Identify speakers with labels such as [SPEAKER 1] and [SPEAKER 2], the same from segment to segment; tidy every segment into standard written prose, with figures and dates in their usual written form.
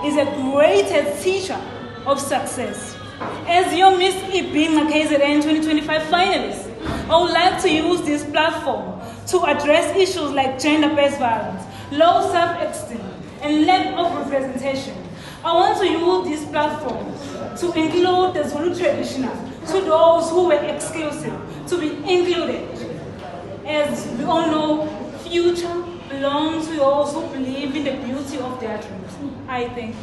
[SPEAKER 1] is a greatest teacher of success. As your Miss Ibinga KZN 2025 finalist, I would like to use this platform to address issues like gender-based violence, low self-esteem, and lack of representation. I want to use this platform to include the Zulu traditional to those who were exclusive to be included. As we all know, future belongs to those who believe in the beauty of their dreams. I thank you.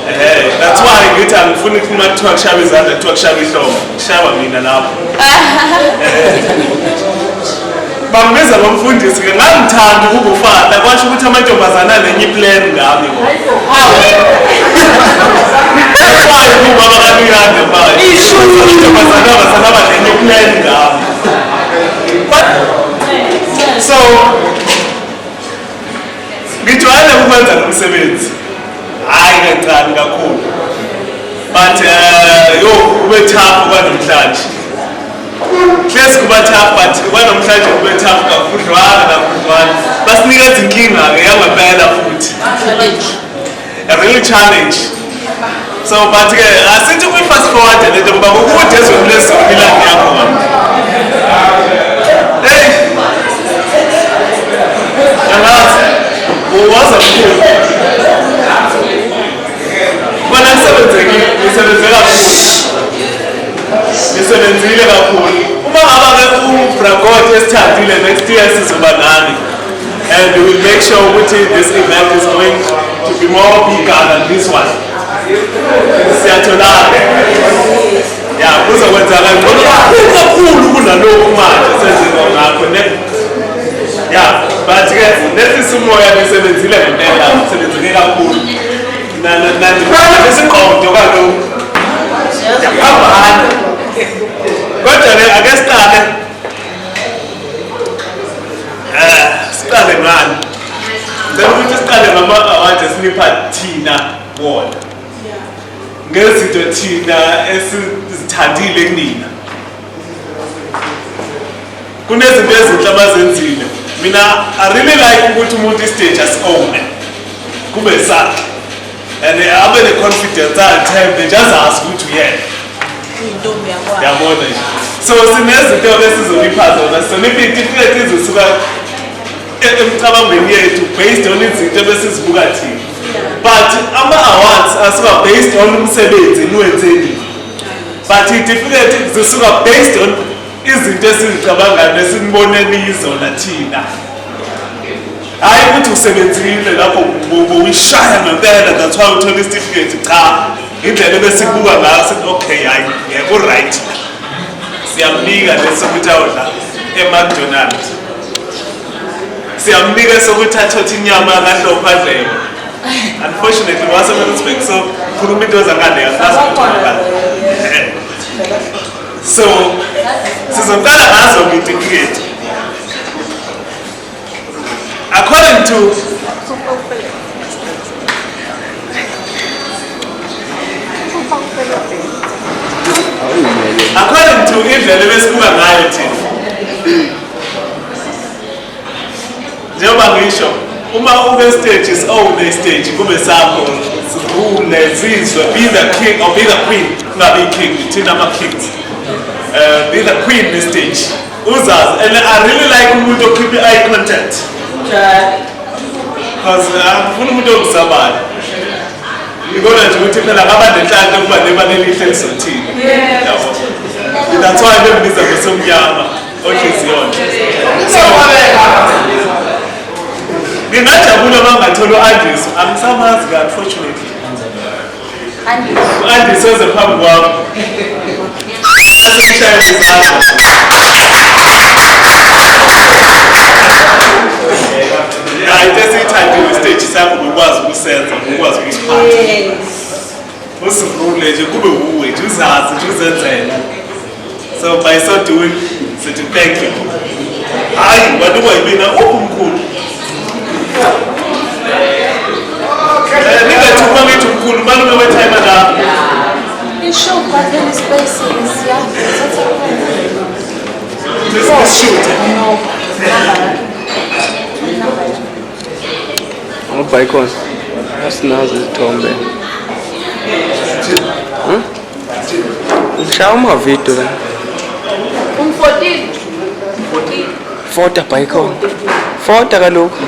[SPEAKER 2] That's why I get a phone to my talk shabby and the talk shabby shower me and up. But Miss Amfundis, I'm tired to go far. I want you to my job as an enemy plan. That's why I do what I do at the bar. So, we try to move on to 7. I get cool. But we're tough when I'm touched. Let's go tough, but when I'm touched, we're tough. But near the king, I have a better food. A real challenge. So, but I said to me fast forward, and the Babu just will bless you. Hey, who was a fool? When I said it again, he said it's very cool. He said it's really cool. Just next year is banana. And we will make sure this event is going to be more bigger than this one. Siyatholana. Yeah, kuzokwenzakala ngcono kakhulu kunalokhu manje senzenza ngakho ne. Yeah, but ke lethi umoya besebenzile ngempela, sebenzeke kakhulu. Nesiqondo kaloku. Yaphambana. Kodwa ke ake siqale. Siqale ngani? Ngicela ukuthi siqale ngama-awards esinipha thina wona. Ngezinto thina esizithandile kunina. Kunezinto ezinhle abazenzile. Mina I really like ukuthi umuntu istage asowne. Kube sakhe. And abe ne-confidence athembe just ask ukuthi uyena. Yabona nje. So sinezinto esizonipha zona. Sonipha itifiketi izosuka emcabangweni yethu based on izinto ebesizibuka thina. But ama-awards asuka based on umsebenzi niwenzeni. But itifiketi zisuka based on izinto esizicabangayo esiniboneni izona thina. Hayi ukuthi usebenzile lapho uyishaya ngempela that's why uthola isitifiketi cha. Indlela ebesibuka ngayo sithi okay hayi yebo right. Siyamnika lesokuthi awudla eMcDonald's. Siyamnika sokuthi athothe inyama kahlopha adlebe. Unfortunately waseMellisburg so khuluma into zangane yakho. So sizoqala ngazo ngitifiketi. According to indlela ebesibuka ngayo thina. Njengoba ngisho uma ube stage is the stage kube sakho rule zizwe be the king or be the queen ungabi king thina ama-kings. Be the queen the stage. Uzazi and I really like umuntu okhipha eye contact. Because angifuna umuntu ongisabana. Ngibona nje ukuthi phela ngaba nenhlanhla ukuba nebalelihle lizothina. Yabo. That's why ngibiza ngosomnyama ohliziyona. Ngingajabula mangathola u-Andis. Angisamazi ke unfortunately. U-Andis weze phambi kwami. Asishaya izandla. Into esiyithandile isiteji sakho ukwazi ukusenza ukwazi ukusiphatha. Usivule nje kube uwe nje uzazi nje uzenzele. So by so doing sithi thank you. Hayi waduka yimina umkhulu. Ningathuma ngithi umkhulu malume wetime la.
[SPEAKER 3] Ishow but then spaces yeah.
[SPEAKER 2] This shoot.
[SPEAKER 3] No.
[SPEAKER 4] Bicon. Asinazo izithombe. Ngishaya amavidiyo la.
[SPEAKER 3] 14.
[SPEAKER 4] 40 Bicon. 40 kaloku.